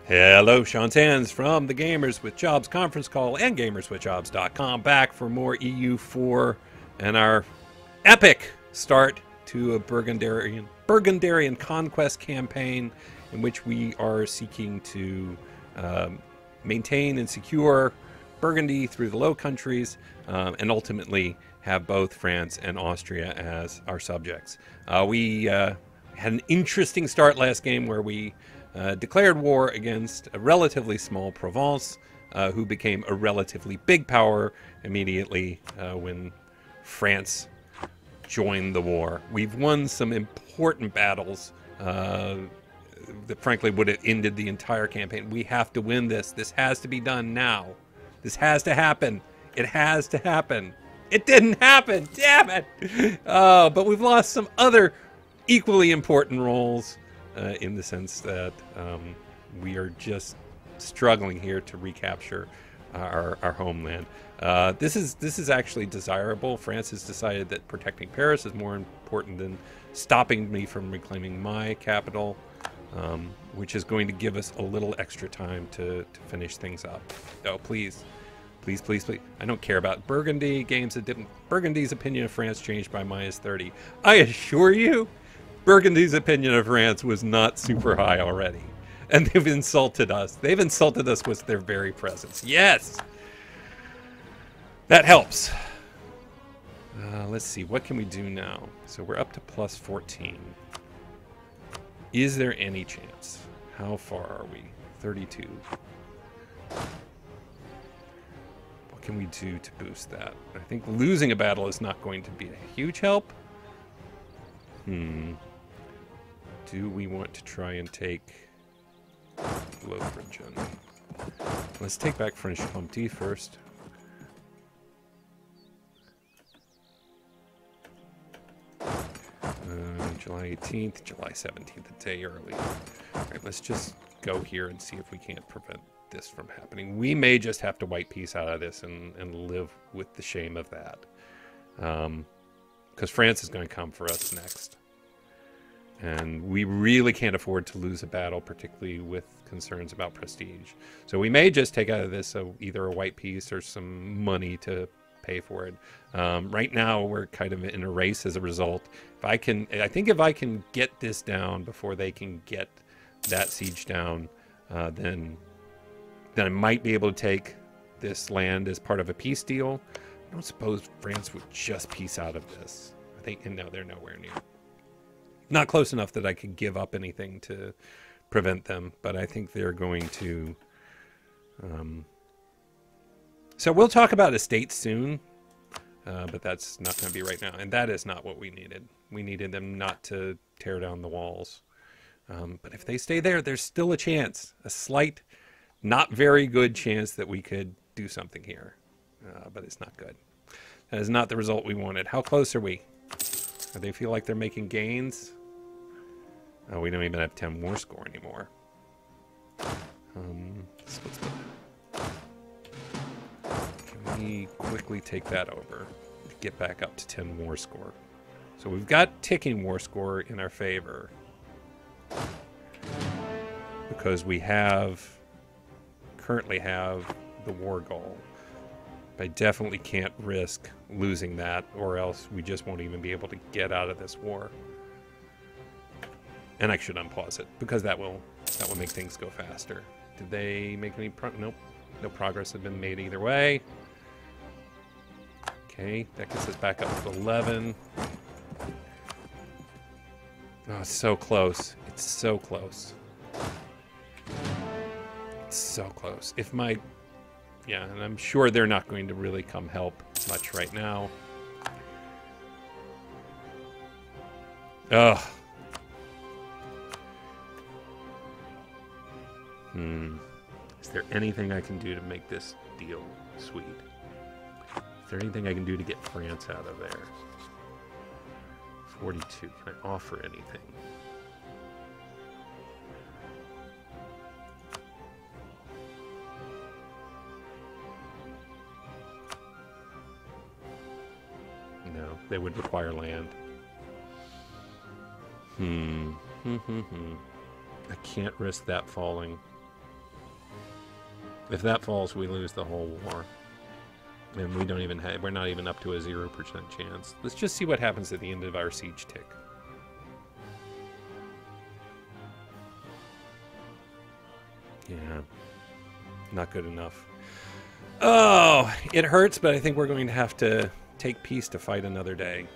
Hello, Sean Sands from the Gamers with Jobs conference call and gamerswithjobs.com, back for more EU4 and our epic start to a Burgundian conquest campaign in which we are seeking to maintain and secure Burgundy through the Low Countries and ultimately have both France and Austria as our subjects. We had an interesting start last game where we declared war against a relatively small Provence, who became a relatively big power immediately when France joined the war. We've won some important battles that frankly would have ended the entire campaign. We have to win this. This has to be done now. This has to happen. It has to happen. It didn't happen. Damn it. But we've lost some other equally important roles. In the sense that we are just struggling here to recapture our homeland. This is actually desirable. France has decided that protecting Paris is more important than stopping me from reclaiming my capital, which is going to give us a little extra time to finish things up. Oh, please. Please, please, please. I don't care about Burgundy. Games that didn't... Burgundy's opinion of France changed by -30. I assure you, Burgundy's opinion of France was not super high already. And they've insulted us. They've insulted us with their very presence. Yes! That helps. Let's see. What can we do now? So we're up to +14. Is there any chance? How far are we? 32. What can we do to boost that? I think losing a battle is not going to be a huge help. Do we want to try and take Lothringen? Let's take back French Comté first. July 18th, July 17th, a day early. Alright, let's just go here and see if we can't prevent this from happening. We may just have to white peace out of this and live with the shame of that. Because France is going to come for us next. And we really can't afford to lose a battle, particularly with concerns about prestige. So we may just take out of this either a white piece or some money to pay for it. Right now, we're kind of in a race as a result. I think if I can get this down before they can get that siege down, then I might be able to take this land as part of a peace deal. I don't suppose France would just peace out of this. I think, no, they're nowhere near. Not close enough that I could give up anything to prevent them, but I think they're going to... So we'll talk about estates soon, but that's not going to be right now. And that is not what we needed. We needed them not to tear down the walls. But if they stay there, there's still a chance. A slight, not very good chance that we could do something here. But it's not good. That is not the result we wanted. How close are we? Do they feel like they're making gains? Oh, we don't even have 10 war score anymore. Can we quickly take that over? Get back up to 10 war score. So we've got ticking war score in our favor. Because we currently have the war goal. I definitely can't risk losing that, or else we just won't even be able to get out of this war. And I should unpause it, because that will make things go faster. Did they make any nope. No progress had been made either way. Okay, that gets us back up to 11. Oh, it's so close. It's so close. It's so close. If my... Yeah, and I'm sure they're not going to really come help much right now. Ugh. Is there anything I can do to make this deal sweet? Is there anything I can do to get France out of there? 42. Can I offer anything? No, they would require land. I can't risk that falling. If that falls, we lose the whole war. And we don't even have, we're not even up to a 0% chance. Let's just see what happens at the end of our siege tick. Yeah, not good enough. Oh, it hurts, but I think we're going to have to take peace to fight another day.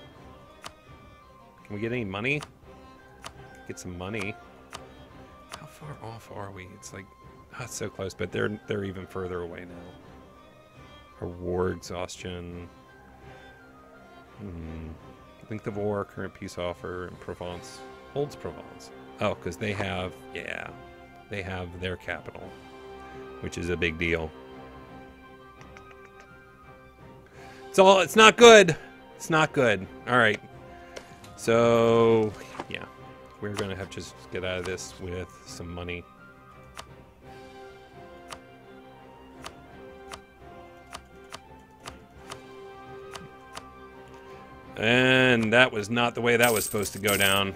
Can we get any money? Get some money. How far off are we? It's like, oh, it's so close, but they're even further away now. Our war exhaustion. Length of war, current peace offer, and Provence. Holds Provence. Oh, because they have, yeah, they have their capital, which is a big deal. It's not good. It's not good. All right. So, yeah, we're going to have to just get out of this with some money. And that was not the way that was supposed to go down.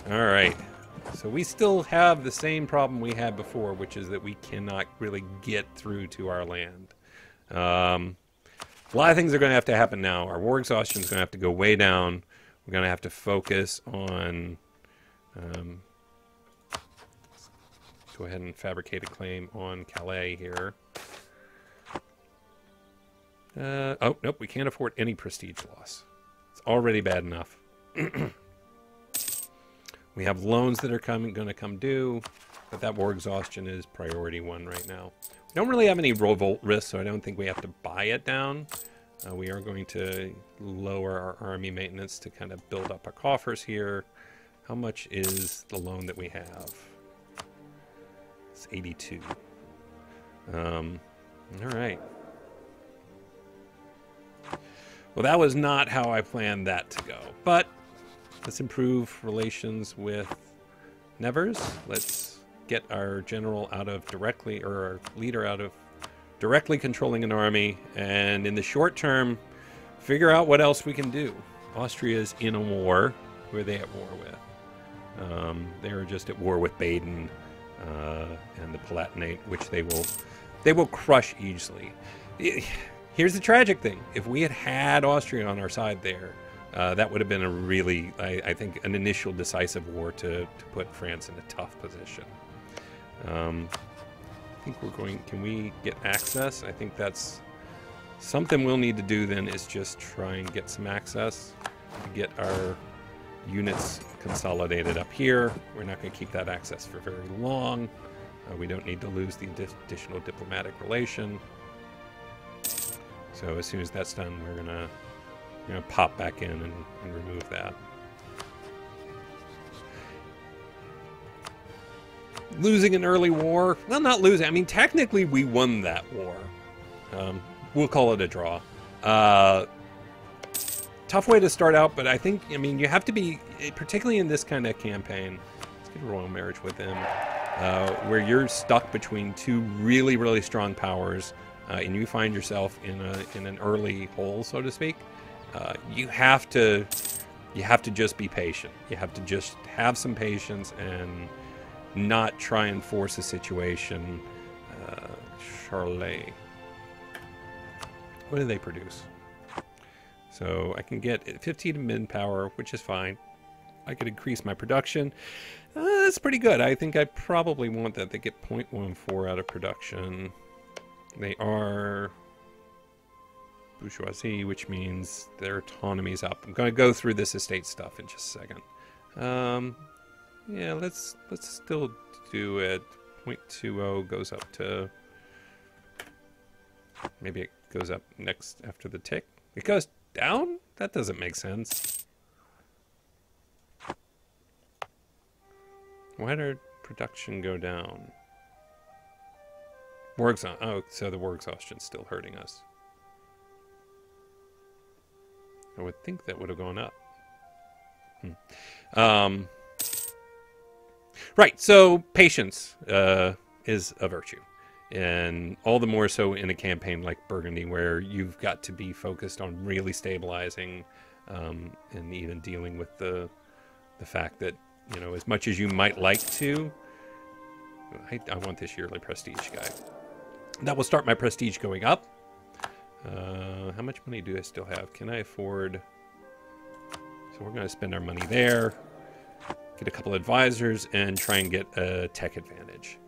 All right. So we still have the same problem we had before, which is that we cannot really get through to our land. A lot of things are going to have to happen now. Our war exhaustion is going to have to go way down. We're going to have to focus on... go ahead and fabricate a claim on Calais here. Oh, nope, we can't afford any prestige loss. It's already bad enough. We have loans that are going to come due, but that war exhaustion is priority 1 right now. We don't really have any revolt risk, so I don't think we have to buy it down. We are going to lower our army maintenance to kind of build up our coffers here. How much is the loan that we have? It's 82. All right. Well, that was not how I planned that to go, but let's improve relations with Nevers. Let's get our general out of directly, or our leader out of directly controlling an army, and in the short term, figure out what else we can do. Austria's in a war. Who are they at war with? They are just at war with Baden and the Palatinate, which they will crush easily. Here's the tragic thing. If we had had Austria on our side there, that would have been a really, I think, an initial decisive war to put France in a tough position. I think we're going, can we get access? I think that's something we'll need to do then, is just try and get some access to get our units consolidated up here. We're not going to keep that access for very long. We don't need to lose the additional diplomatic relation. So as soon as that's done, we're gonna pop back in and remove that. Losing an early war? Well, not losing. I mean, technically we won that war. We'll call it a draw. Tough way to start out, but I think, I mean, you have to be, particularly in this kind of campaign, let's get a royal marriage with them, where you're stuck between two really, really strong powers, and you find yourself in an early hole, so to speak. You have to just be patient. You have to just have some patience and not try and force a situation. Charlet. What do they produce? So I can get 15 min power, which is fine. I could increase my production. That's pretty good. I think I probably want that. They get 0.14 out of production. They are bourgeoisie, which means their autonomy is up. I'm going to go through this estate stuff in just a second. Yeah, let's still do it. 0.20 goes up to... Maybe it goes up next after the tick. It goes down? That doesn't make sense. Why did production go down? War exhaustion. Oh, so the war exhaustion's still hurting us. I would think that would have gone up. Right, so patience is a virtue. And all the more so in a campaign like Burgundy, where you've got to be focused on really stabilizing and even dealing with the fact that, you know, as much as you might like to, I want this yearly prestige guy. That will start my prestige going up. How much money do I still have? Can I afford... So we're going to spend our money there, get a couple advisors, and try and get a tech advantage.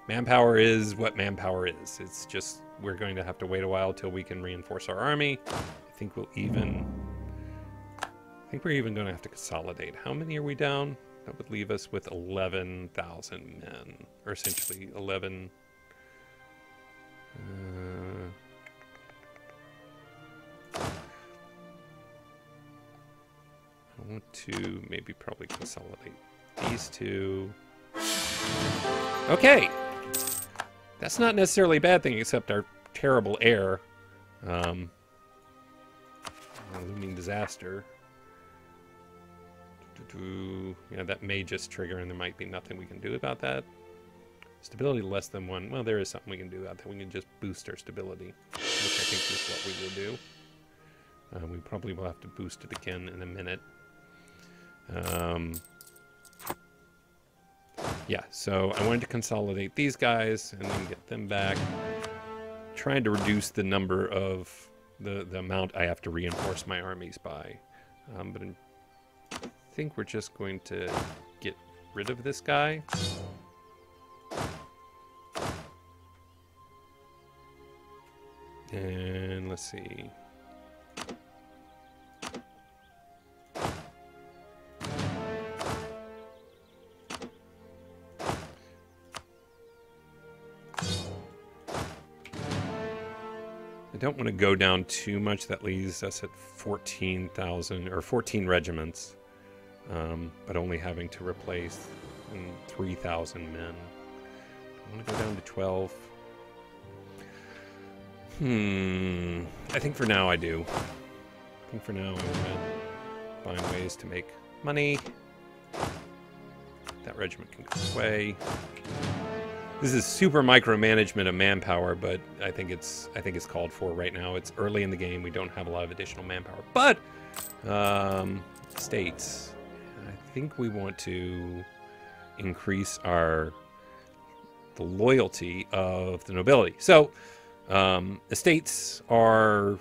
Manpower is what manpower is. It's just we're going to have to wait a while till we can reinforce our army. I think we're even going to have to consolidate. How many are we down? That would leave us with 11,000 men, or essentially 11... I want to maybe probably consolidate these two. Okay. That's not necessarily a bad thing, except our terrible air. A looming disaster. Yeah, that may just trigger, and there might be nothing we can do about that. Stability less than 1. Well, there is something we can do about that. We can just boost our stability, which I think is what we will do. We probably will have to boost it again in a minute. Yeah, so I wanted to consolidate these guys and then get them back. Trying to reduce the number of the amount I have to reinforce my armies by. But I think we're just going to get rid of this guy. And let's see. I don't want to go down too much. That leaves us at 14,000 or 14 regiments, but only having to replace 3,000 men. I want to go down to 12. I think for now I do. I think for now I want to find ways to make money. That regiment can go away. This is super micromanagement of manpower, but I think it's called for right now. It's early in the game. We don't have a lot of additional manpower. But states, I think we want to increase the loyalty of the nobility. So estates are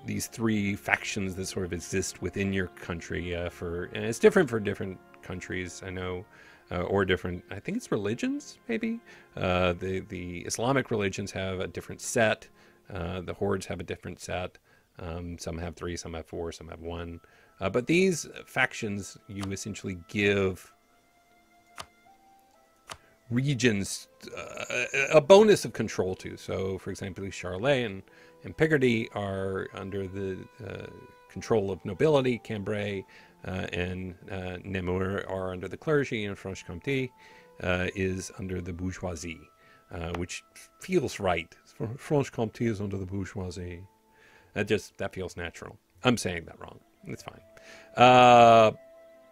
these 3 factions that sort of exist within your country. And it's different for different countries, I know. Or different, I think it's religions, maybe. The Islamic religions have a different set. The hordes have a different set. Some have 3, some have 4, some have 1. But these factions, you essentially give regions a bonus of control to. So, for example, Charolais and Picardy are under the control of nobility. Cambrai and Namur are under the clergy, and Franche-Comté is under the bourgeoisie, which feels right. Franche-Comté is under the bourgeoisie. That feels natural. I'm saying that wrong. It's fine.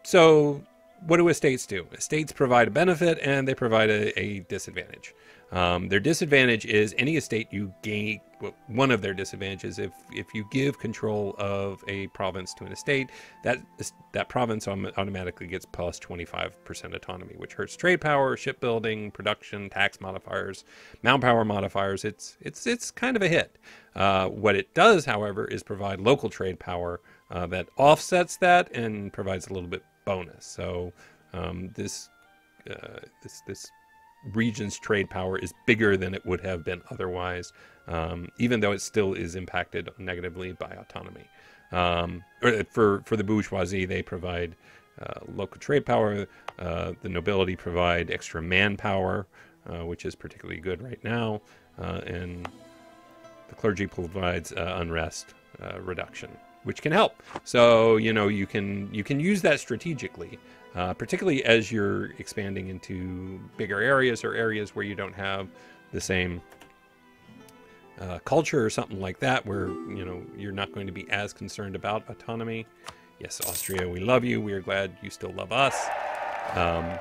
So what do estates do? Estates provide a benefit and they provide a disadvantage. Their disadvantage is any estate you gain. Well, one of their disadvantages, if you give control of a province to an estate, that province automatically gets plus 25% autonomy, which hurts trade power, shipbuilding, production, tax modifiers, manpower modifiers. It's kind of a hit. What it does, however, is provide local trade power that offsets that and provides a little bit bonus. So this region's trade power is bigger than it would have been otherwise, even though it still is impacted negatively by autonomy. For the bourgeoisie, they provide local trade power. The nobility provide extra manpower, which is particularly good right now, and the clergy provides unrest reduction, which can help. So you can use that strategically. Particularly as you're expanding into bigger areas or areas where you don't have the same culture or something like that, where you're not going to be as concerned about autonomy. Yes, Austria, we love you. We are glad you still love us. That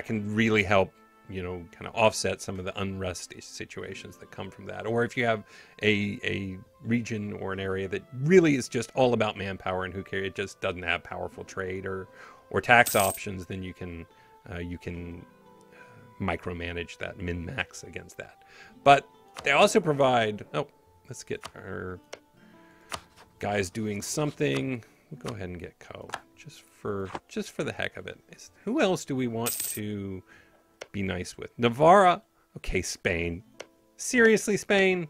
can really help kind of offset some of the unrest situations that come from that. Or if you have a region or an area that really is just all about manpower and who cares, it just doesn't have powerful trade or tax options, then you can micromanage that, min-max against that. But they also provide, oh, let's get our guys doing something. We'll go ahead and get Co. Just for the heck of it. Who else do we want to be nice with? Navarra. Okay, Spain. Seriously, Spain?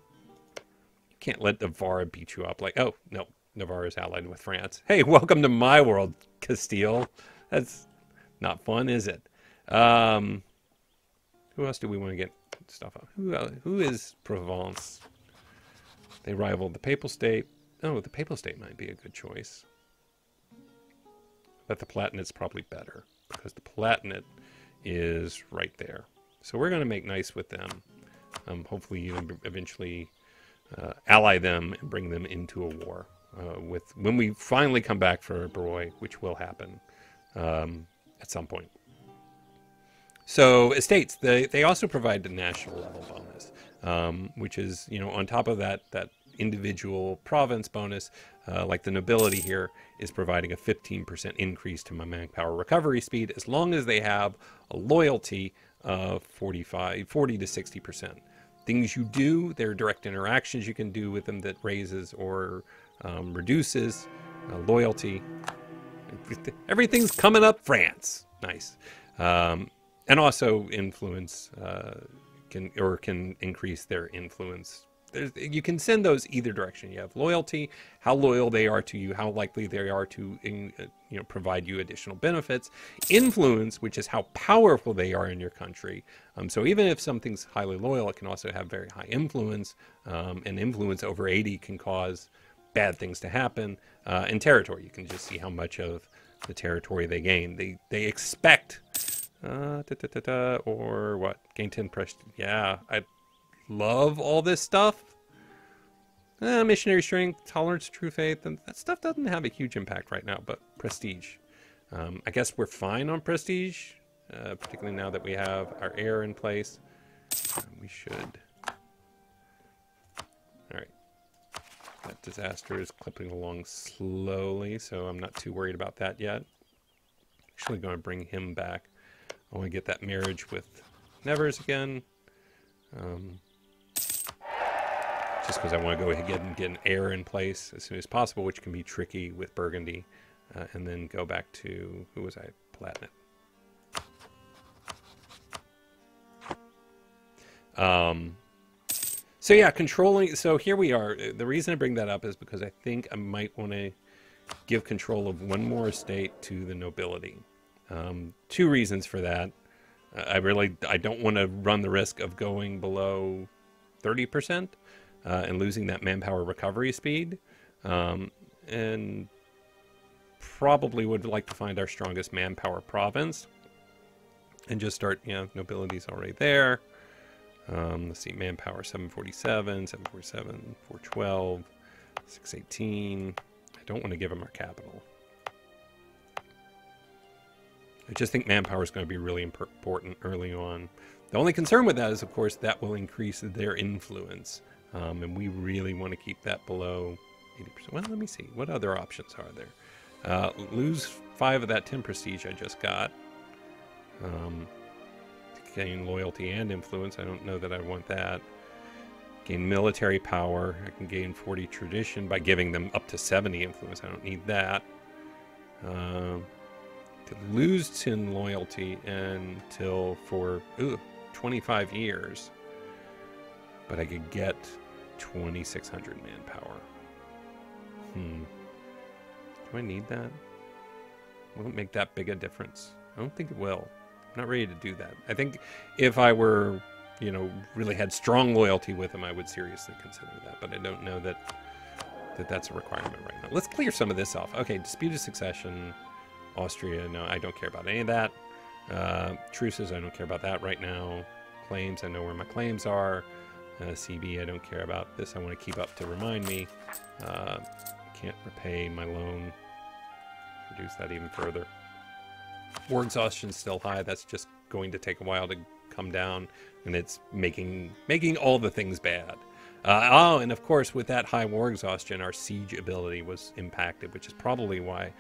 You can't let Navarra beat you up. Like, oh, no. Navarra is allied with France. Hey, welcome to my world, Castile. That's not fun, is it? Who else do we want to get stuff on? Who is Provence? They rival the Papal State. Oh, the Papal State might be a good choice. But the Palatinate is probably better because the Palatinate is right there. So we're going to make nice with them. Hopefully eventually ally them and bring them into a war when we finally come back for Broye, which will happen at some point. So estates, they also provide the national level bonus, which is, you know, on top of that individual province bonus, like the nobility here is providing a 15% increase to my manpower recovery speed as long as they have a loyalty of 40 to 60%. Things you do, there are direct interactions you can do with them that raises or reduces loyalty. Everything's coming up France. Nice. And also influence can increase their influence. You can send those either direction. You have loyalty, how loyal they are to you, how likely they are to provide you additional benefits. Influence, which is how powerful they are in your country. So even if something's highly loyal, it can also have very high influence. And influence over 80 can cause bad things to happen. And territory, you can just see how much of the territory they gain. They expect, or what? Gain 10 prestige. Yeah, I love all this stuff. Missionary strength, tolerance, true faith, and that stuff doesn't have a huge impact right now, but prestige. I guess we're fine on prestige, particularly now that we have our heir in place. We should. All right. That disaster is clipping along slowly, so I'm not too worried about that yet. Actually going to bring him back. I want to get that marriage with Nevers again. Just because I want to go ahead and get an heir in place as soon as possible, which can be tricky with Burgundy. And then go back to, who was I? Palatinate. So yeah, controlling, so here we are. The reason I bring that up is because I think I might want to give control of one more estate to the nobility. Two reasons for that. I don't want to run the risk of going below 30%. And losing that manpower recovery speed. And probably would like to find our strongest manpower province. And just start, nobility's already there. Let's see, manpower 747, 747, 412, 618. I don't want to give them our capital. I just think manpower is going to be really important early on. The only concern with that is, of course, that will increase their influence. And we really want to keep that below 80%. Well, let me see. What other options are there? Lose 5 of that 10 prestige I just got. Gain loyalty and influence. I don't know that I want that. Gain military power. I can gain 40 tradition by giving them up to 70 influence. I don't need that. To lose 10 loyalty until for 25 years. But I could get 2,600 manpower. Do I need that? Will it make that big a difference? I don't think it will. I'm not ready to do that. I think if I were, really had strong loyalty with them, I would seriously consider that. But I don't know that's a requirement right now. Let's clear some of this off. Okay, disputed succession. Austria, no, I don't care about any of that. Truces, I don't care about that right now. Claims, I know where my claims are. CB, I don't care about this. I want to keep up to remind me. Can't repay my loan. Reduce that even further. War exhaustion is still high. That's just going to take a while to come down, and it's making all the things bad. And of course, with that high war exhaustion, our siege ability was impacted, which is probably why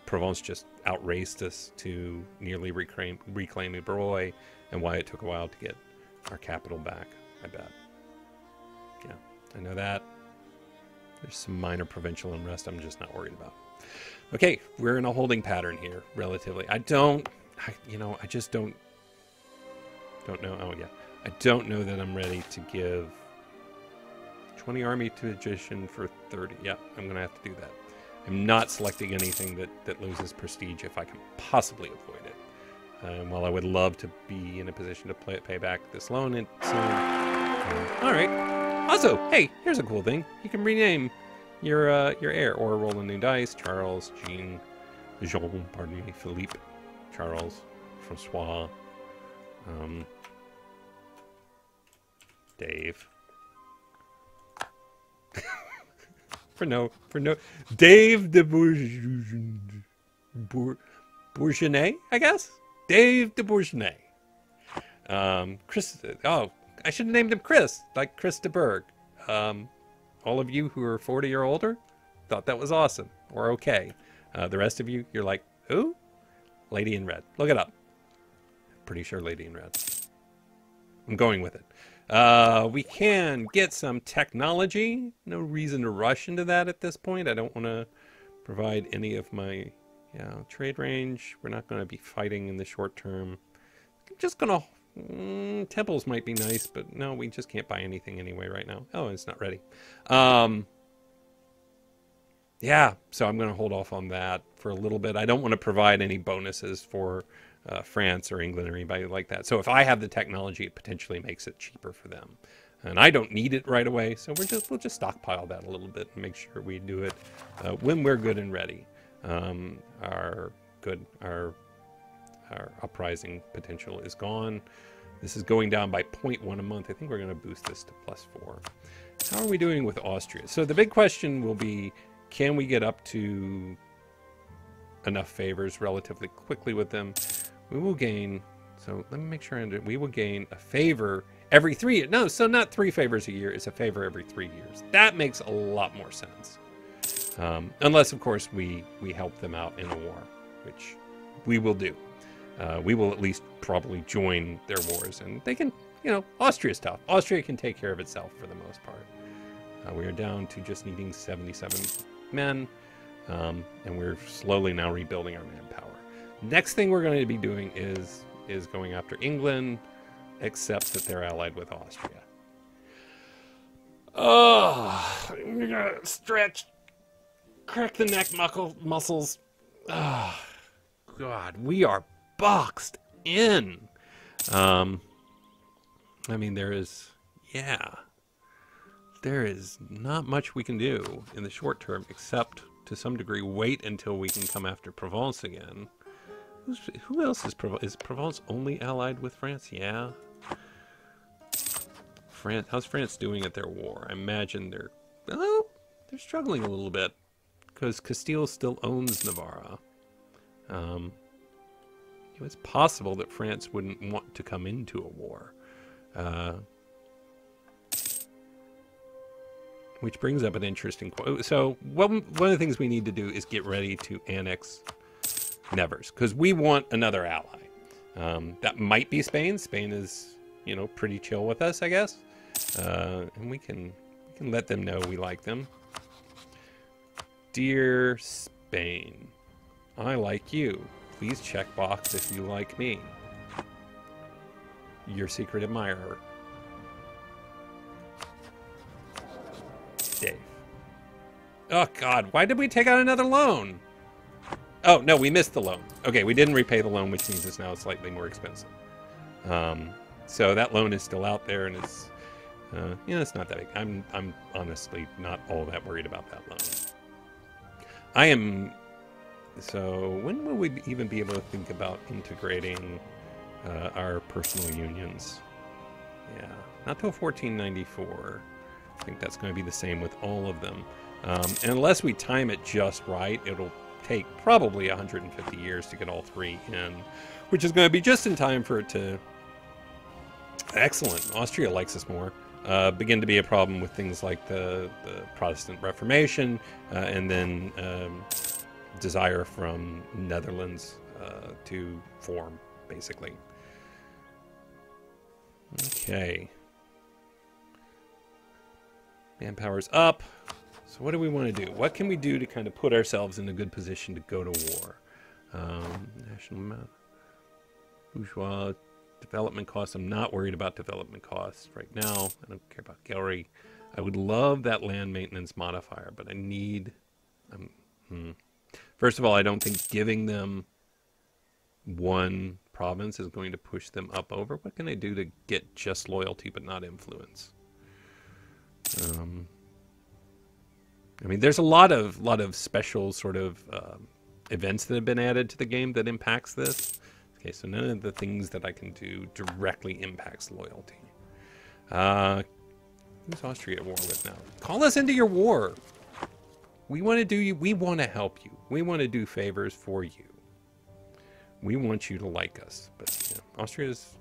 Provence just outraced us to nearly reclaiming Broye, and why it took a while to get our capital back, I bet. Yeah, I know that. There's some minor provincial unrest I'm just not worried about. Okay, we're in a holding pattern here, relatively. I just don't know. Oh, yeah. I don't know that I'm ready to give 20 army to Magician for 30. Yeah, I'm going to have to do that. I'm not selecting anything that loses prestige if I can possibly avoid it. While I would love to be in a position to pay back this loan soon. All right. Also, hey, here's a cool thing. You can rename your heir or roll a new dice. Charles, Jean, pardon me, Philippe, Charles, Francois, Dave. for no Dave de Bourgeonnet, I guess. Dave de Bourgeonnet. Chris. Oh, I should have named him Chris, like Chris de Berg. All of you who are 40 or older thought that was awesome or okay. The rest of you, you're like, who? Lady in Red. Look it up. Pretty sure Lady in Red. I'm going with it. We can get some technology. No reason to rush into that at this point. I don't want to provide any of my trade range. We're not going to be fighting in the short term. Just going to... temples might be nice, but no, we just can't buy anything anyway right now. Oh, it's not ready. Yeah, so I'm going to hold off on that for a little bit. I don't want to provide any bonuses for France or England or anybody like that. So if I have the technology, it potentially makes it cheaper for them. And I don't need it right away, so we'll just stockpile that a little bit and make sure we do it when we're good and ready. Our uprising potential is gone. This is going down by 0.1 a month. I think we're going to boost this to +4. How are we doing with Austria? So the big question will be, can we get up to enough favors relatively quickly with them? We will gain, so let me make sure we will gain a favor every 3 years. No, so not 3 favors a year, it's a favor every 3 years. That makes a lot more sense. Unless, of course, we help them out in a war, which we will do. We will at least probably join their wars, and they can, Austria's tough. Austria can take care of itself for the most part. We are down to just needing 77 men, and we're slowly now rebuilding our manpower. Next thing we're going to be doing is going after England, except that they're allied with Austria. Oh, I'm gonna stretch, crack the neck muscles. Oh, God, we are boxed in. I mean, there is not much we can do in the short term, except to some degree wait until we can come after Provence again. Who else is Provence? Is Provence only allied with France? Yeah. France. How's France doing at their war? I imagine they're struggling a little bit because Castile still owns Navarra. It's possible that France wouldn't want to come into a war. Which brings up an interesting quote. So one of the things we need to do is get ready to annex Nevers, because we want another ally. That might be Spain. Spain is, pretty chill with us, I guess. And we can let them know we like them. Dear Spain, I like you. Please check box if you like me. Your secret admirer, Dave. Oh, God. Why did we take out another loan? Oh, no, we missed the loan. Okay, we didn't repay the loan, which means it's now slightly more expensive. So that loan is still out there, and it's, it's not that big. I'm honestly not all that worried about that loan. So when will we even be able to think about integrating our personal unions? Yeah, not till 1494. I think that's going to be the same with all of them. And unless we time it just right, it'll take probably 150 years to get all 3 in, which is going to be just in time for it to... Excellent. Austria likes us more. Begin to be a problem with things like the Protestant Reformation, and then desire from Netherlands to form, basically. Okay. Manpower's up. So what do we want to do? What can we do to kind of put ourselves in a good position to go to war? National bourgeois development costs. I'm not worried about development costs right now. I don't care about gallery. I would love that land maintenance modifier, but I need... First of all, I don't think giving them one province is going to push them up over. What can I do to get just loyalty but not influence? I mean, there's a lot of special sort of events that have been added to the game that impacts this. Okay, so none of the things that I can do directly impacts loyalty. Who's Austria at war with now? Call us into your war. We want to do you. We want to help you. We want to do favors for you. We want you to like us. But you know, Austria's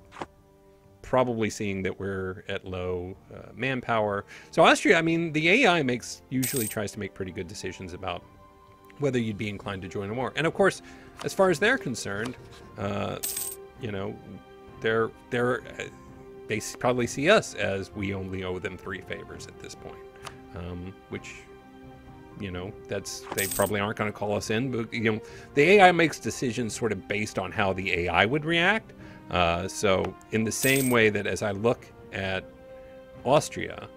probably seeing that we're at low manpower. So Austria, I mean, the AI usually tries to make pretty good decisions about whether you'd be inclined to join a war. And of course, as far as they're concerned, you know, they probably see us as we only owe them 3 favors at this point, which, you know, they probably aren't going to call us in. But you know, the AI makes decisions sort of based on how the AI would react. So in the same way that as I look at Austria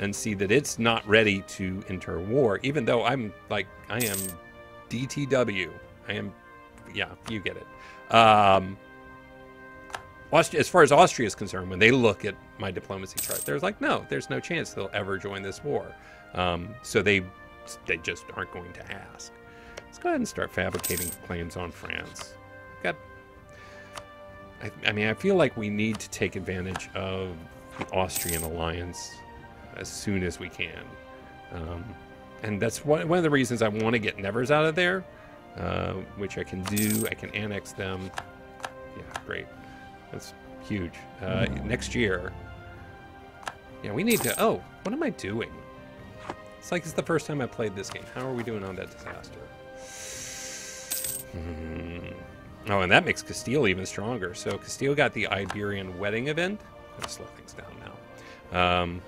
and see that it's not ready to enter war, even though I am DTW, yeah, you get it. Austria, as far as Austria is concerned, when they look at my diplomacy chart, they're like, no, there's no chance they'll ever join this war. So they just aren't going to ask. Let's go ahead and start fabricating claims on France. I mean, I feel like we need to take advantage of the Austrian alliance as soon as we can. And that's one of the reasons I want to get Nevers out of there, which I can do. I can annex them. Yeah, great. That's huge. Next year. Yeah, we need to... Oh, what am I doing? It's like it's the first time I played this game. How are we doing on that disaster? Oh, and that makes Castile even stronger. So Castile got the Iberian wedding event. I'm going to slow things down now.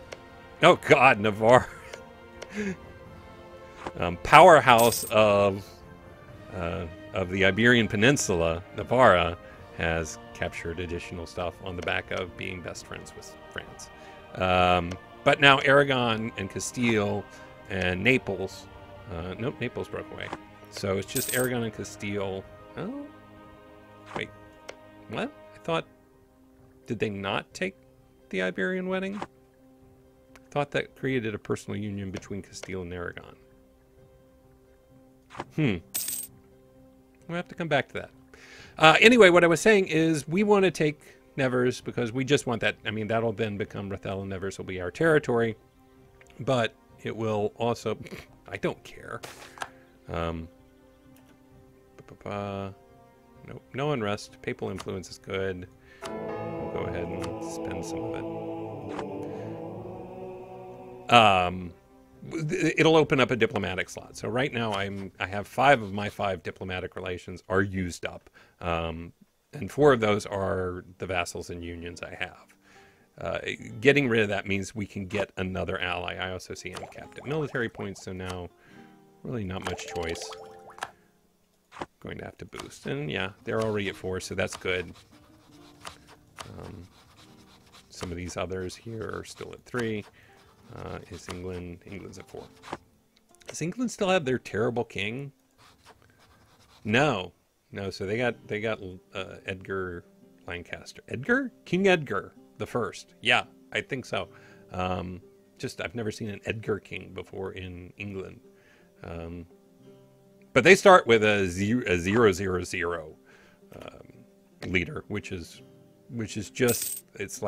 Oh, God, Navarre. Powerhouse of the Iberian Peninsula, Navarre, has captured additional stuff on the back of being best friends with France. But now Aragon and Castile and Naples. Nope, Naples broke away. So it's just Aragon and Castile. Oh, wait. What? I thought... Did they not take the Iberian wedding? I thought that created a personal union between Castile and Aragon. We'll have to come back to that. Anyway, what I was saying is we want to take Nevers because we just want that. I mean, that'll then become Rethel, and Nevers will be our territory. But it will also... I don't care. Nope, no unrest. Papal influence is good. We'll go ahead and spend some of it. It'll open up a diplomatic slot. So right now I have 5 of my 5 diplomatic relations are used up. And 4 of those are the vassals and unions I have. Getting rid of that means we can get another ally. I also see uncapped military points, so now really not much choice. Going to have to boost. And yeah, they're already at 4, so that's good. Some of these others here are still at 3. Is England? England's at 4. Does England still have their terrible king? No. No, so they got Edgar Lancaster. Edgar? King Edgar the First. Yeah, I think so. Just I've never seen an Edgar king before in England. But they start with a 000 leader, which is just it's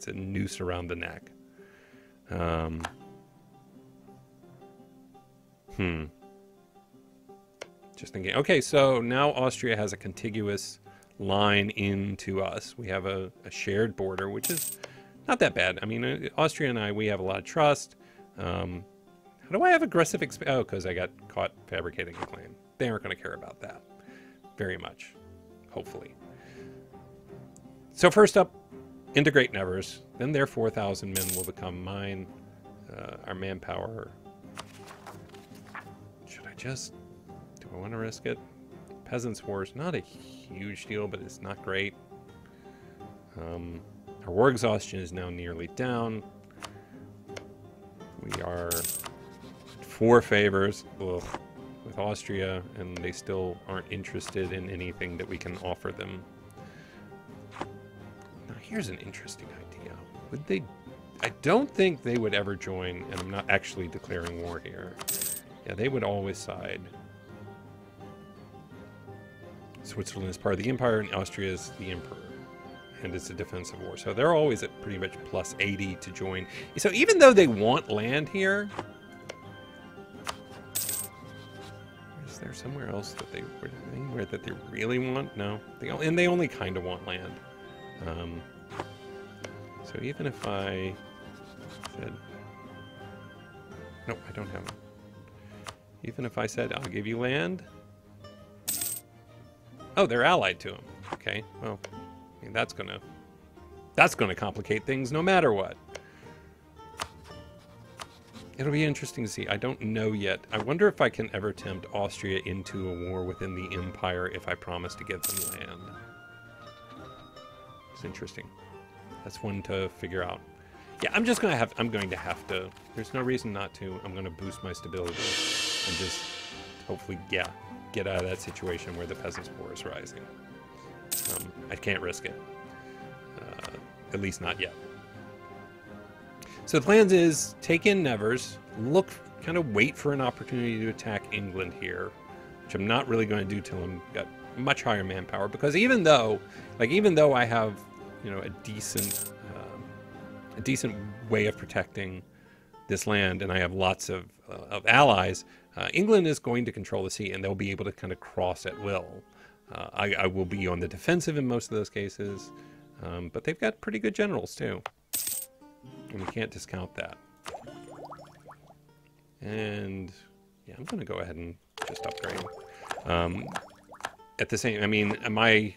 a noose around the neck. Just thinking. Okay, so now Austria has a contiguous line into us. We have a shared border, which is not that bad. I mean, Austria and we have a lot of trust. How do I have aggressive oh, because I got caught fabricating a claim. they aren't going to care about that very much, hopefully. So first up, integrate Nevers. Then their 4,000 men will become mine. Our manpower. Should I just... do I want to risk it? Peasants' War is not a huge deal, but it's not great. Our war exhaustion is now nearly down. We are 4 favors with Austria, and they still aren't interested in anything that we can offer them. Now, here's an interesting idea. Would they... I don't think they would ever join, and I'm not actually declaring war here. Yeah, they would always side. Switzerland is part of the empire, and Austria is the emperor. And it's a defensive war. So they're always at pretty much plus 80 to join. So even though they want land here... is there somewhere else that they... anywhere that they really want? No. And they only kind of want land. So even if I said... no, I don't have it. Even if I said, I'll give you land... oh, they're allied to him. Okay, well... I mean, that's gonna complicate things no matter what. It'll be interesting to see. I don't know yet. I wonder if I can ever tempt Austria into a war within the empire if I promise to give them land. It's interesting. That's one to figure out. Yeah, I'm going to have to. There's no reason not to. I'm going to boost my stability and just hopefully, yeah, get out of that situation where the Peasants' War is rising. I can't risk it. At least not yet. So the plan is take in Nevers, kind of wait for an opportunity to attack England here, which I'm not really going to do till I'm got much higher manpower, because even though I have, you know, a decent way of protecting this land, and I have lots of allies, England is going to control the sea, and they'll be able to kind of cross at will. I will be on the defensive in most of those cases, but they've got pretty good generals too, and we can't discount that. And yeah, I'm going to go ahead and just upgrade. At the same, I mean, my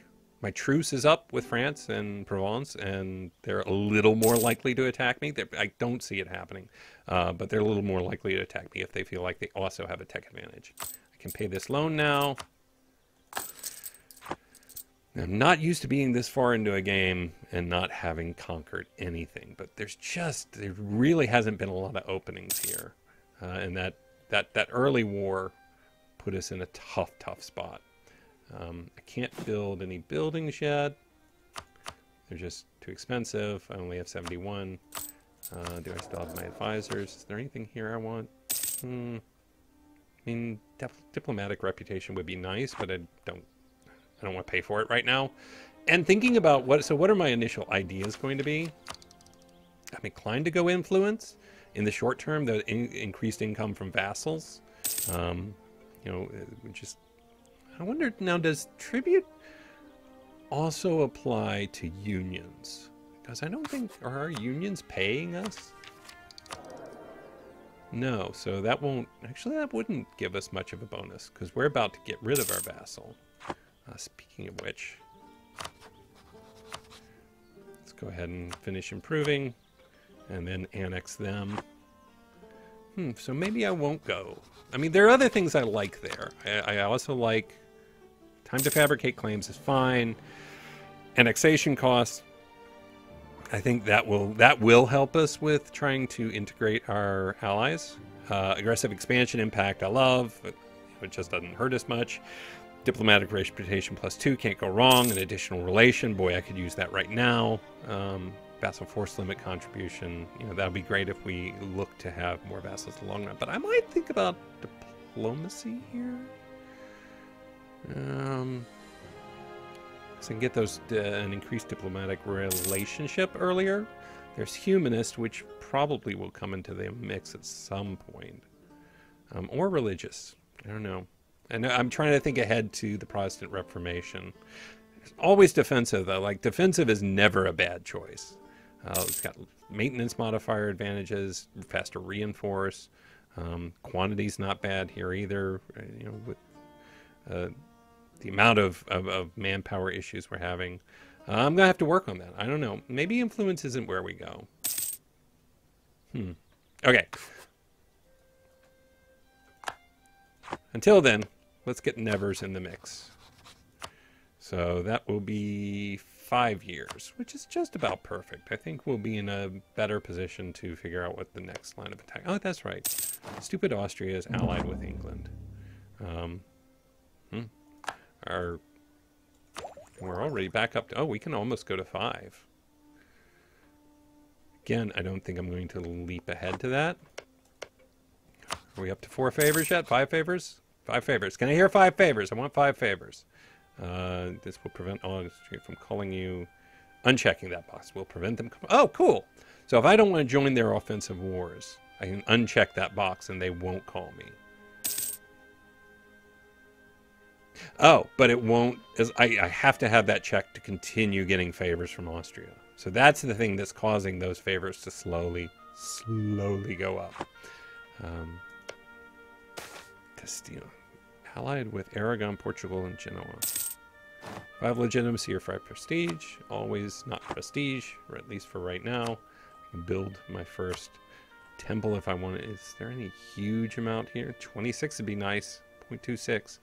truce is up with France and Provence, and they're a little more likely to attack me. I don't see it happening, but they're a little more likely to attack me if they feel like they also have a tech advantage. I can pay this loan now. I'm not used to being this far into a game and not having conquered anything, but there really hasn't been a lot of openings here, and that early war put us in a tough spot. I can't build any buildings yet. They're just too expensive. I only have 71. Do I still have my advisors? Is there anything here I want? I mean, diplomatic reputation would be nice, but I don't want to pay for it right now. And thinking about what are my initial ideas going to be? I'm inclined to go influence in the short term, the increased income from vassals. You know, just, I wonder now, does tribute also apply to unions? Because I don't think, are our unions paying us? No, so that wouldn't give us much of a bonus, because we're about to get rid of our vassal. Speaking of which, let's go ahead and finish improving and then annex them. So maybe I won't go. I mean, there are other things I like there. I also like time to fabricate claims is fine. Annexation costs, I think that will help us with trying to integrate our allies. Aggressive expansion impact I love. It just doesn't hurt us much. Diplomatic reputation +2, can't go wrong. An additional relation, boy, I could use that right now. Vassal force limit contribution, you know, that would be great if we look to have more vassals in the long run. But I might think about diplomacy here. So I can get those an increased diplomatic relationship earlier. There's humanist, which probably will come into the mix at some point, or religious. I don't know. And I'm trying to think ahead to the Protestant Reformation. It's always defensive, though. Like, defensive is never a bad choice. It's got maintenance modifier advantages, faster reinforce. Quantity's not bad here either. You know, with the amount of manpower issues we're having. I'm going to have to work on that. I don't know. Maybe influence isn't where we go. Okay. Until then, let's get Nevers in the mix. So that will be 5 years, which is just about perfect. I think we'll be in a better position to figure out what the next line of attack... Oh, that's right. Stupid Austria is allied with England. We're already back up to... Oh, we can almost go to 5. Again, I don't think I'm going to leap ahead to that. Are we up to 4 favors yet? 5 favors? 5 favors. Can I hear 5 favors? I want 5 favors. This will prevent Austria from calling you. Unchecking that box will prevent them. Oh, cool. So if I don't want to join their offensive wars, I can uncheck that box and they won't call me. Oh, but it won't. As I have to have that check to continue getting favors from Austria. So that's the thing that's causing those favors to slowly go up. Castile. Allied with Aragon, Portugal, and Genoa. 5 legitimacy or 5 prestige. Always not prestige, or at least for right now. I can build my first temple if I want it. Is there any huge amount here? 26 would be nice. 0.26.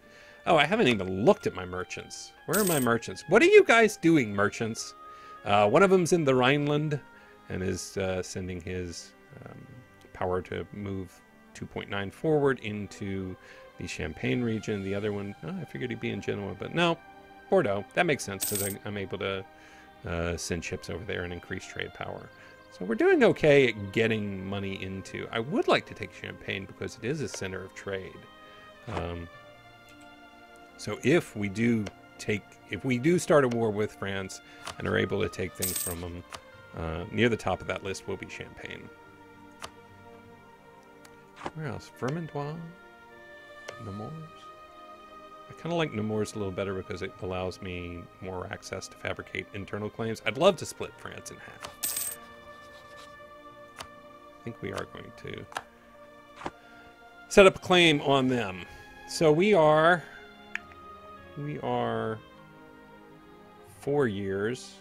Oh, I haven't even looked at my merchants. Where are my merchants? What are you guys doing, merchants? One of them's in the Rhineland and is sending his power to move 2.9 forward into the Champagne region. The other one, oh, I figured he'd be in Genoa, but no, Bordeaux. That makes sense because I'm able to send ships over there and increase trade power. So we're doing okay at getting money into. I would like to take Champagne because it is a center of trade. So if we do start a war with France and are able to take things from them, near the top of that list will be Champagne. Where else? Vermandois? Nemours? I kind of like Nemours a little better because it allows me more access to fabricate internal claims. I'd love to split France in half. I think we are going to set up a claim on them. So we are 4 years,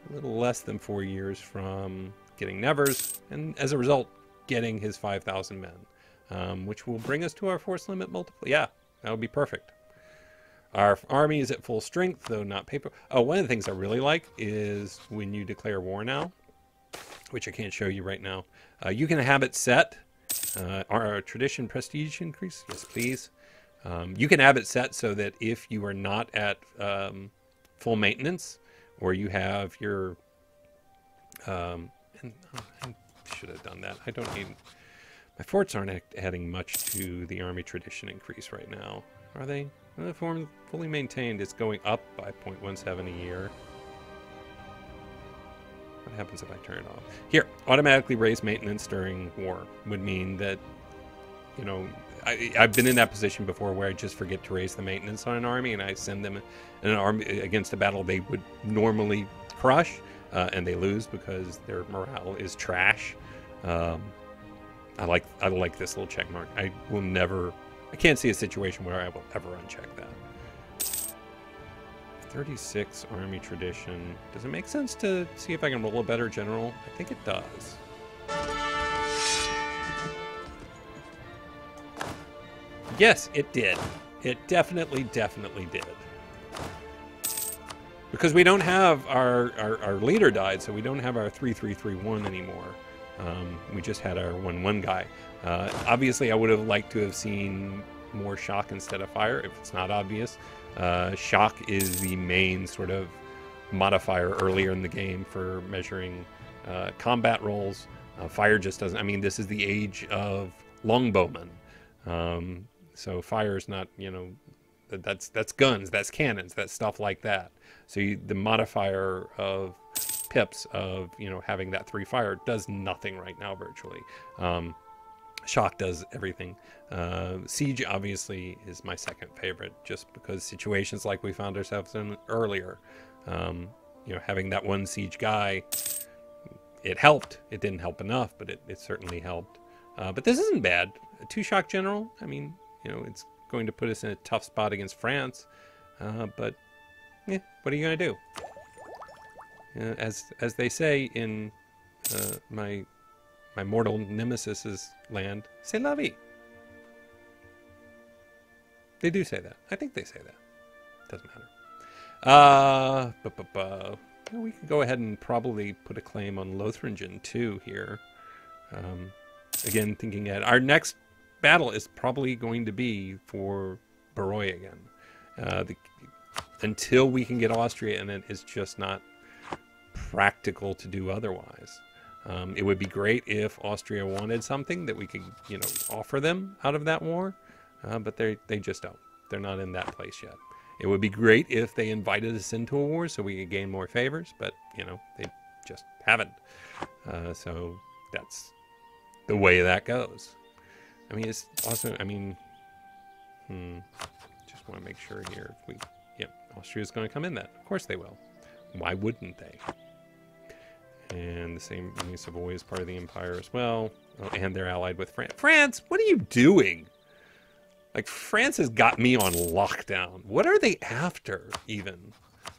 a little less than 4 years from getting Nevers, and as a result, getting his 5,000 men, which will bring us to our force limit multiple. Yeah, that would be perfect. Our army is at full strength, though not paper. Oh, one of the things I really like is when you declare war now, which I can't show you right now, you can have it set. Our tradition prestige increase, yes, please. You can have it set so that if you are not at full maintenance, or you have your, I should have done that. I don't need, my forts aren't adding much to the army tradition increase right now, are they? The form fully maintained is going up by 0.17 a year. What happens if I turn it off? Here, automatically raise maintenance during war would mean that, you know, I've been in that position before where I just forget to raise the maintenance on an army, and I send them in an army against a battle they would normally crush, and they lose because their morale is trash. I like this little check mark. I can't see a situation where I will ever uncheck that. 36 army tradition. Does it make sense to see if I can roll a better general? I think it does. Yes, it did. It definitely did. Because we don't have our leader died, so we don't have our 3-3-3-1 anymore. We just had our 1-1 guy. Obviously, I would have liked to have seen more shock instead of fire, if it's not obvious. Shock is the main sort of modifier earlier in the game for measuring combat rolls. Fire just doesn't. I mean, this is the age of longbowmen. So fire is not, you know, that's guns, that's cannons, that's stuff like that. So the modifier of pips of, you know, having that 3 fire does nothing right now virtually. Shock does everything. Siege obviously is my second favorite, just because situations like we found ourselves in earlier, you know, having that 1 siege guy, it helped. It didn't help enough, but it certainly helped. But this isn't bad. A 2 shock general, I mean, you know, it's going to put us in a tough spot against France. But yeah, what are you going to do? As they say in my mortal nemesis's land, c'est la vie. They do say that. I think they say that. Doesn't matter. We can go ahead and probably put a claim on Lothringen too here. Again, thinking that our next battle is probably going to be for Barroy again. Until we can get Austria, and it is just not practical to do otherwise. It would be great if Austria wanted something that we could, offer them out of that war, but they just don't. They're not in that place yet. It would be great if they invited us into a war so we could gain more favors, but, they just haven't. So that's the way that goes. I mean, it's also, just want to make sure here. Austria's going to come in that. Of course they will. Why wouldn't they? And the same Savoy is part of the empire as well. Oh, and they're allied with France. France, what are you doing? Like, France has got me on lockdown. What are they after, even?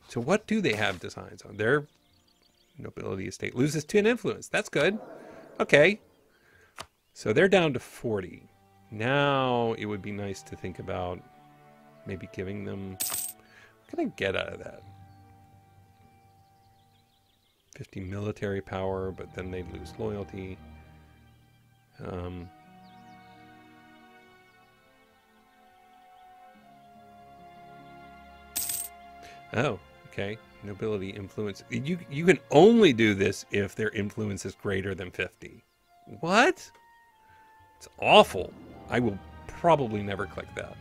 So what do they have designs on? Their nobility estate loses 10 influence. That's good. Okay. So they're down to 40. Now it would be nice to think about maybe giving them... What can I get out of that? 50 military power, but then they'd lose loyalty. Oh, okay. Nobility influence. You can only do this if their influence is greater than 50. What? It's awful. I will probably never click that.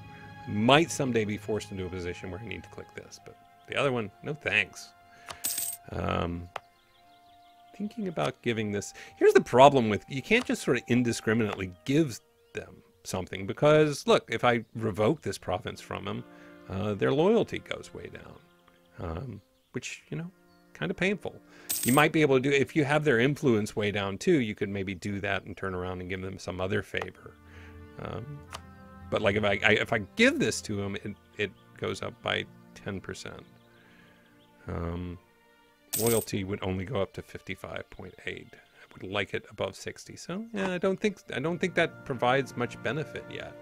I might someday be forced into a position where I need to click this, but the other one, no thanks. Thinking about giving this... Here's the problem with... You can't just sort of indiscriminately give them something, because, look, if I revoke this province from them, their loyalty goes way down. Which, kind of painful. You might be able to do... If you have their influence way down, too, you could maybe do that and turn around and give them some other favor. But, like, if I give this to them, it goes up by 10%. Loyalty would only go up to 55.8. I would like it above 60. So yeah, I don't think that provides much benefit yet.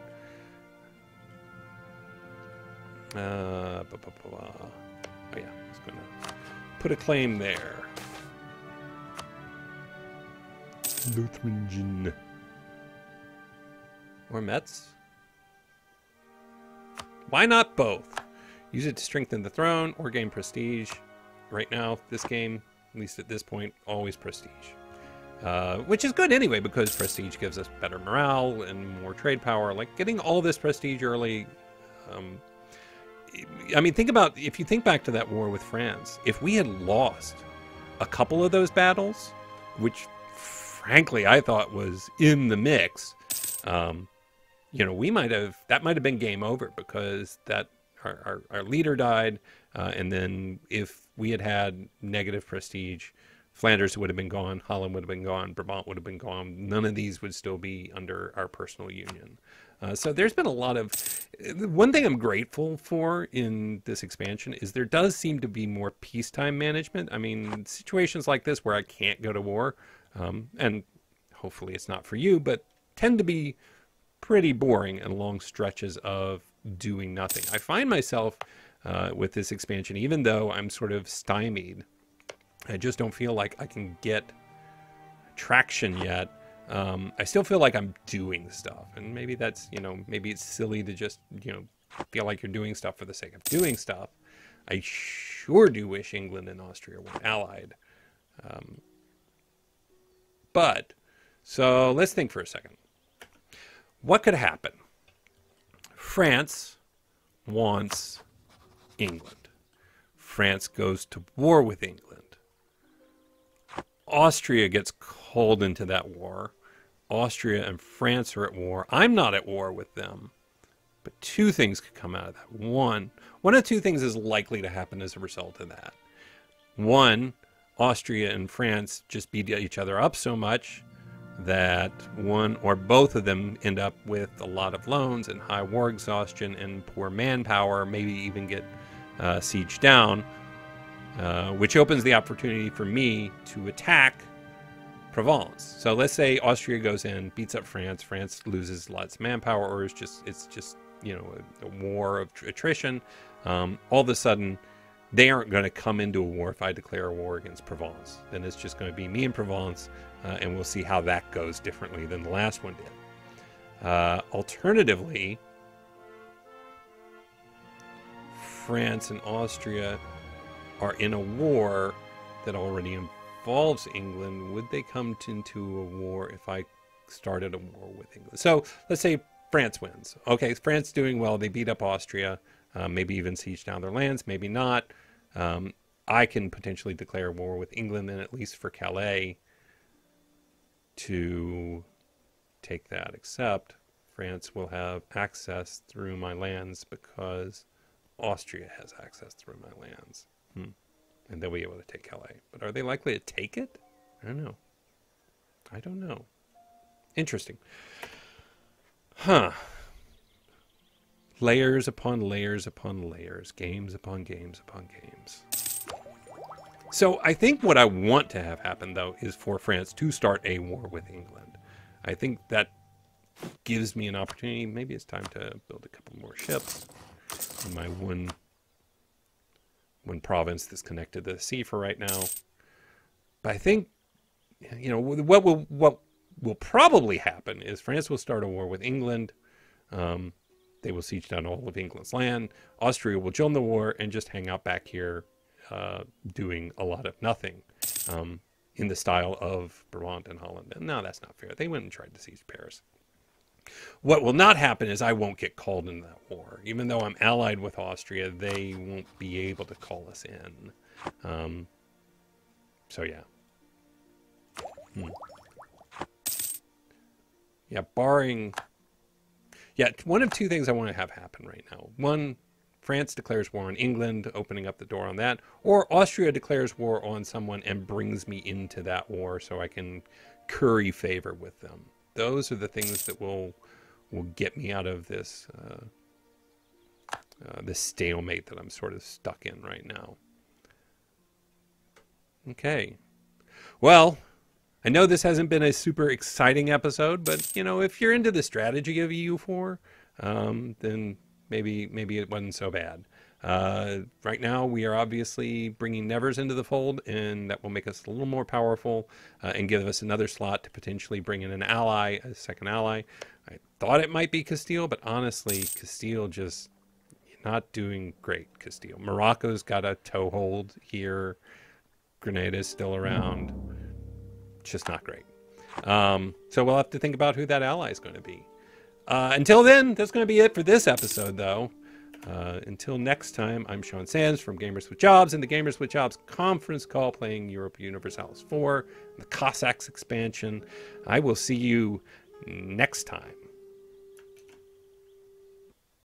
Oh yeah, I was gonna put a claim there. Lothringen or Metz. Why not both? Use it to strengthen the throne or gain prestige. Right now, this game, at least at this point, always prestige. Which is good anyway, because prestige gives us better morale and more trade power. Like, getting all this prestige early... think about... If you think back to that war with France, if we had lost a couple of those battles, which, frankly, I thought was in the mix, we might have... That might have been game over, because that... Our leader died, and then if we had negative prestige, Flanders would have been gone, Holland would have been gone, Brabant would have been gone. None of these would still be under our personal union. So there's been a lot of... One thing I'm grateful for in this expansion is there does seem to be more peacetime management. I mean, situations like this where I can't go to war, and hopefully it's not for you, but tend to be pretty boring and long stretches of doing nothing. I find myself with this expansion, even though I'm sort of stymied, I just don't feel like I can get traction yet. I still feel like I'm doing stuff, and maybe that's, maybe it's silly to just, feel like you're doing stuff for the sake of doing stuff. I sure do wish England and Austria were allied. So let's think for a second. What could happen? France wants England. France goes to war with England. Austria gets called into that war. Austria and France are at war. I'm not at war with them. But two things could come out of that. One of two things is likely to happen as a result of that. One, Austria and France just beat each other up so much that one or both of them end up with a lot of loans and high war exhaustion and poor manpower, maybe even get sieged down, which opens the opportunity for me to attack Provence. So let's say Austria goes in, beats up France. France loses lots of manpower, or it's just you know, a war of attrition. All of a sudden, they aren't going to come into a war if I declare a war against Provence. Then it's just going to be me and Provence, and we'll see how that goes differently than the last one did. Alternatively, France and Austria are in a war that already involves England. Would they come into a war if I started a war with England? So let's say France wins. Okay, France doing well. They beat up Austria, maybe even siege down their lands, maybe not. I can potentially declare war with England, then at least for Calais, to take that. Except France will have access through my lands because Austria has access through my lands. And they'll be able to take Calais. But are they likely to take it? I don't know. I don't know. Interesting. Huh. Layers upon layers upon layers. Games upon games upon games. So I think what I want to have happen, though, is for France to start a war with England. I think that gives me an opportunity. Maybe it's time to build a couple more ships in my one province that's connected to the sea for right now. But I think, you know, what will probably happen is France will start a war with England. They will siege down all of England's land. Austria will join the war and just hang out back here, doing a lot of nothing, in the style of Brabant and Holland. And no, that's not fair. They went and tried to seize Paris. What will not happen is I won't get called into that war. Even though I'm allied with Austria, they won't be able to call us in. So yeah. Yeah, barring... Yeah, one of two things I want to have happen right now. One, France declares war on England, opening up the door on that. Or Austria declares war on someone and brings me into that war so I can curry favor with them. Those are the things that will get me out of this this stalemate that I'm sort of stuck in right now. Okay. Well, I know this hasn't been a super exciting episode, but you know, if you're into the strategy of EU4, then maybe it wasn't so bad. Right now, we are obviously bringing Nevers into the fold, and that will make us a little more powerful and give us another slot to potentially bring in an ally, a second ally. I thought it might be Castile, but honestly, Castile just not doing great. Castile. Morocco's got a toehold here. Grenada's still around. Just not great. So we'll have to think about who that ally is going to be. Until then, that's going to be it for this episode, though. Until next time, I'm Sean Sands from Gamers with Jobs and the Gamers with Jobs conference call playing Europa Universalis IV, the Cossacks expansion. I will see you next time.